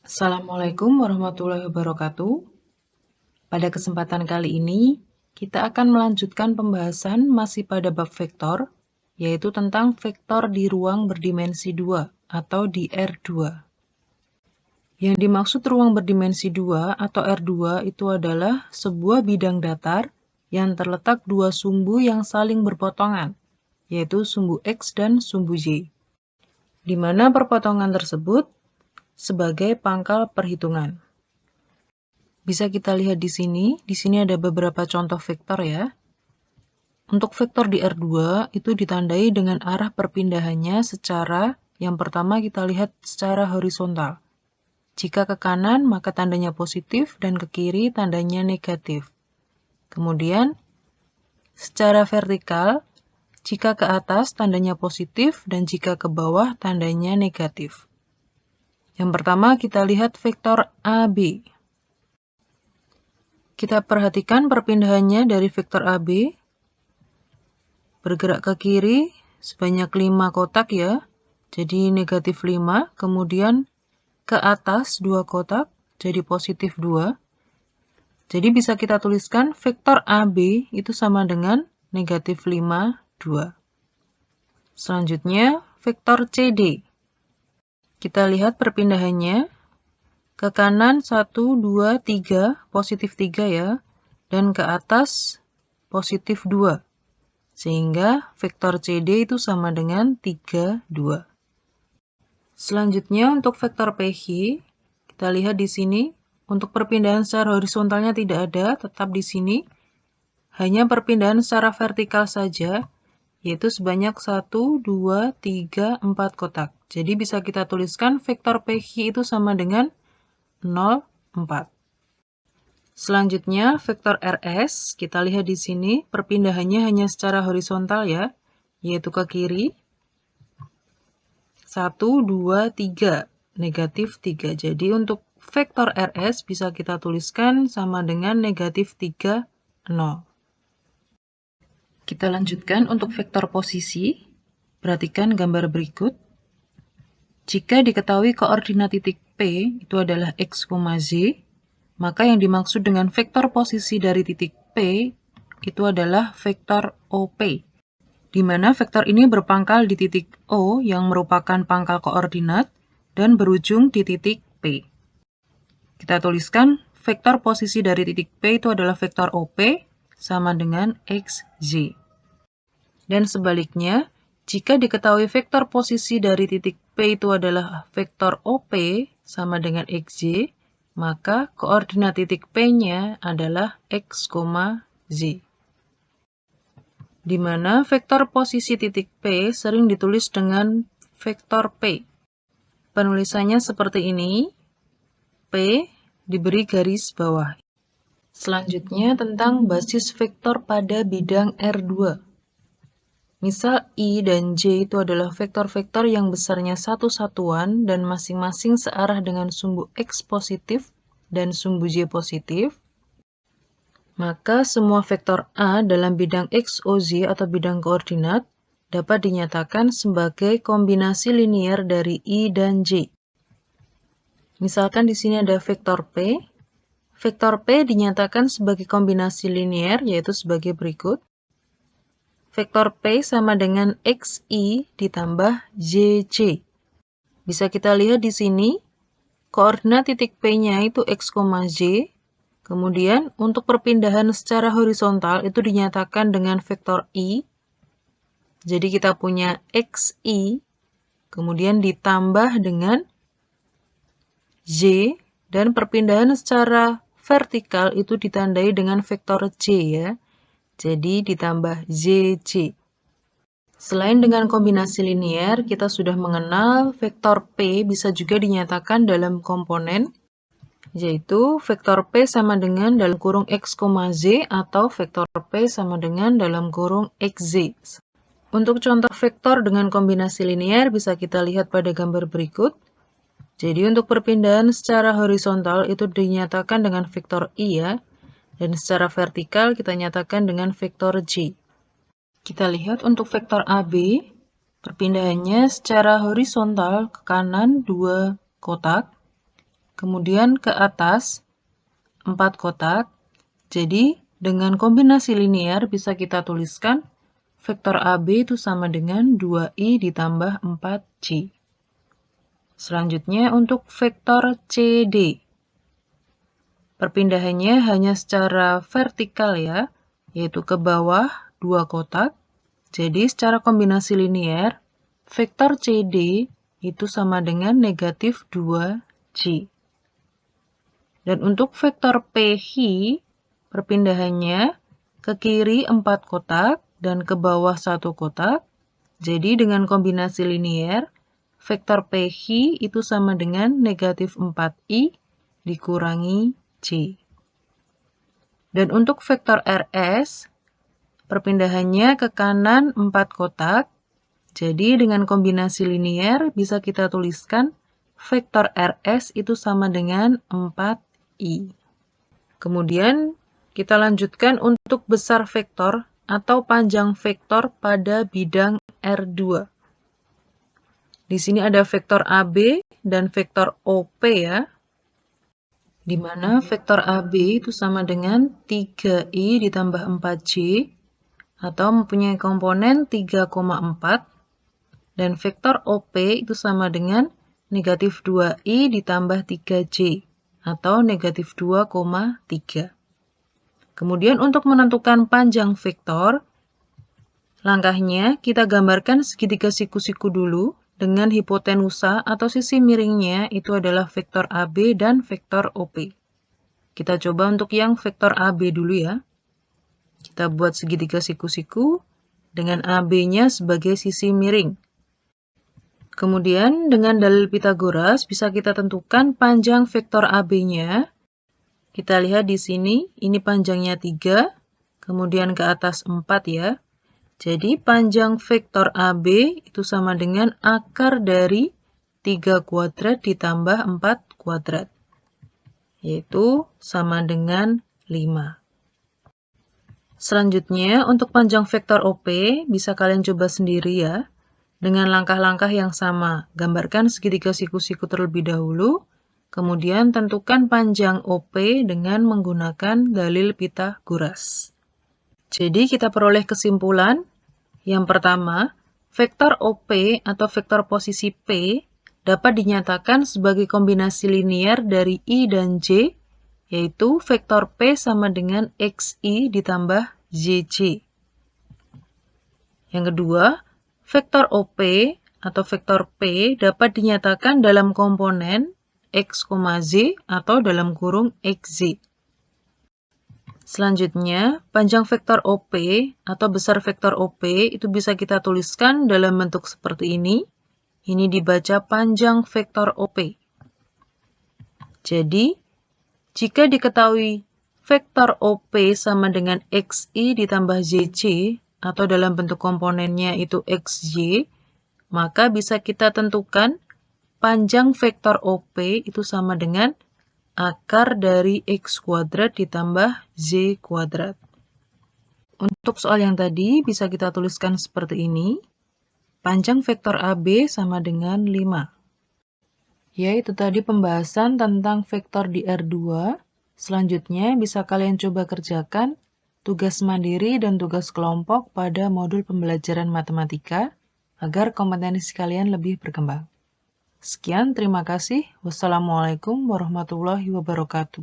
Assalamualaikum warahmatullahi wabarakatuh. Pada kesempatan kali ini, kita akan melanjutkan pembahasan masih pada bab vektor, yaitu tentang vektor di ruang berdimensi 2 atau di R2. Yang dimaksud ruang berdimensi 2 atau R2 itu adalah sebuah bidang datar yang terletak dua sumbu yang saling berpotongan, yaitu sumbu X dan sumbu Y, di mana perpotongan tersebut sebagai pangkal perhitungan. Bisa kita lihat di sini. Di sini ada beberapa contoh vektor ya. Untuk vektor di R2 itu ditandai dengan arah perpindahannya secara, yang pertama kita lihat secara horizontal. Jika ke kanan maka tandanya positif dan ke kiri tandanya negatif. Kemudian secara vertikal, jika ke atas tandanya positif dan jika ke bawah tandanya negatif. Yang pertama kita lihat vektor AB. Kita perhatikan perpindahannya dari vektor AB bergerak ke kiri sebanyak 5 kotak ya, jadi negatif 5, kemudian ke atas 2 kotak, jadi positif 2. Jadi bisa kita tuliskan vektor AB itu sama dengan negatif 5, 2. Selanjutnya, vektor CD. Kita lihat perpindahannya, ke kanan 1, 2, 3, positif 3 ya, dan ke atas positif 2. Sehingga vektor CD itu sama dengan 3, 2. Selanjutnya untuk vektor PH, kita lihat di sini, untuk perpindahan secara horizontalnya tidak ada, tetap di sini. Hanya perpindahan secara vertikal saja, yaitu sebanyak 1, 2, 3, 4 kotak. Jadi bisa kita tuliskan vektor PH itu sama dengan 0, 4. Selanjutnya, vektor RS, kita lihat di sini, perpindahannya hanya secara horizontal ya, yaitu ke kiri. 1, 2, 3, negatif 3. Jadi untuk vektor RS bisa kita tuliskan sama dengan negatif 3, 0. Kita lanjutkan untuk vektor posisi. Perhatikan gambar berikut. Jika diketahui koordinat titik P itu adalah X, Z, maka yang dimaksud dengan vektor posisi dari titik P itu adalah vektor OP, di mana vektor ini berpangkal di titik O yang merupakan pangkal koordinat dan berujung di titik P. Kita tuliskan vektor posisi dari titik P itu adalah vektor OP sama dengan XZ. Dan sebaliknya, jika diketahui vektor posisi dari titik P itu adalah vektor OP sama dengan XZ, maka koordinat titik P-nya adalah X, Z. Di mana vektor posisi titik P sering ditulis dengan vektor P. Penulisannya seperti ini, P diberi garis bawah. Selanjutnya tentang basis vektor pada bidang R2. Misal I dan J itu adalah vektor-vektor yang besarnya satu satuan dan masing-masing searah dengan sumbu X positif dan sumbu Y positif, maka semua vektor A dalam bidang XOZ atau bidang koordinat dapat dinyatakan sebagai kombinasi linier dari I dan J. Misalkan di sini ada vektor P. Vektor P dinyatakan sebagai kombinasi linier yaitu sebagai berikut. Vektor P sama dengan XI ditambah JC. Bisa kita lihat di sini, koordinat titik P-nya itu X, Z. Kemudian, untuk perpindahan secara horizontal itu dinyatakan dengan vektor I. Jadi kita punya XI, kemudian ditambah dengan Z, dan perpindahan secara vertikal itu ditandai dengan vektor J ya. Jadi ditambah ZC. Selain dengan kombinasi linier, kita sudah mengenal vektor P bisa juga dinyatakan dalam komponen, yaitu vektor P sama dengan dalam kurung X, Z atau vektor P sama dengan dalam kurung XZ. Untuk contoh vektor dengan kombinasi linier bisa kita lihat pada gambar berikut. Jadi untuk perpindahan secara horizontal itu dinyatakan dengan vektor I ya. Dan secara vertikal kita nyatakan dengan vektor J. Kita lihat untuk vektor AB, perpindahannya secara horizontal ke kanan 2 kotak, kemudian ke atas 4 kotak. Jadi, dengan kombinasi linear bisa kita tuliskan vektor AB itu sama dengan 2I ditambah 4J. Selanjutnya untuk vektor CD. Perpindahannya hanya secara vertikal ya, yaitu ke bawah 2 kotak. Jadi secara kombinasi linear, vektor CD itu sama dengan negatif 2J. Dan untuk vektor PH, perpindahannya ke kiri 4 kotak dan ke bawah 1 kotak. Jadi dengan kombinasi linear, vektor PH itu sama dengan negatif 4I dikurangi J. Dan untuk vektor RS, perpindahannya ke kanan 4 kotak. Jadi dengan kombinasi linear bisa kita tuliskan vektor RS itu sama dengan 4I. Kemudian kita lanjutkan untuk besar vektor atau panjang vektor pada bidang R2. Di sini ada vektor AB dan vektor OP ya, di mana vektor AB itu sama dengan 3I ditambah 4J, atau mempunyai komponen 3,4, dan vektor OP itu sama dengan negatif 2I ditambah 3J, atau negatif 2,3. Kemudian untuk menentukan panjang vektor, langkahnya kita gambarkan segitiga siku-siku dulu dengan hipotenusa atau sisi miringnya itu adalah vektor AB dan vektor OP. Kita coba untuk yang vektor AB dulu ya. Kita buat segitiga siku-siku dengan AB-nya sebagai sisi miring. Kemudian dengan dalil Pythagoras bisa kita tentukan panjang vektor AB-nya. Kita lihat di sini, ini panjangnya 3, kemudian ke atas 4 ya. Jadi panjang vektor AB itu sama dengan akar dari 3 kuadrat ditambah 4 kuadrat, yaitu sama dengan 5. Selanjutnya untuk panjang vektor OP bisa kalian coba sendiri ya. Dengan langkah-langkah yang sama, gambarkan segitiga siku-siku terlebih dahulu, kemudian tentukan panjang OP dengan menggunakan dalil Pythagoras. Jadi kita peroleh kesimpulan. Yang pertama, vektor OP atau vektor posisi P dapat dinyatakan sebagai kombinasi linear dari I dan J, yaitu vektor P sama dengan XI ditambah JJ. Yang kedua, vektor OP atau vektor P dapat dinyatakan dalam komponen X, Z atau dalam kurung XZ. Selanjutnya, panjang vektor OP atau besar vektor OP itu bisa kita tuliskan dalam bentuk seperti ini. Ini dibaca panjang vektor OP. Jadi, jika diketahui vektor OP sama dengan XI ditambah JJ atau dalam bentuk komponennya itu XY, maka bisa kita tentukan panjang vektor OP itu sama dengan akar dari X kuadrat ditambah Z kuadrat. Untuk soal yang tadi bisa kita tuliskan seperti ini. Panjang vektor AB sama dengan 5. Ya, itu tadi pembahasan tentang vektor di R2. Selanjutnya bisa kalian coba kerjakan tugas mandiri dan tugas kelompok pada modul pembelajaran matematika agar kompetensi kalian lebih berkembang. Sekian, terima kasih. Wassalamualaikum warahmatullahi wabarakatuh.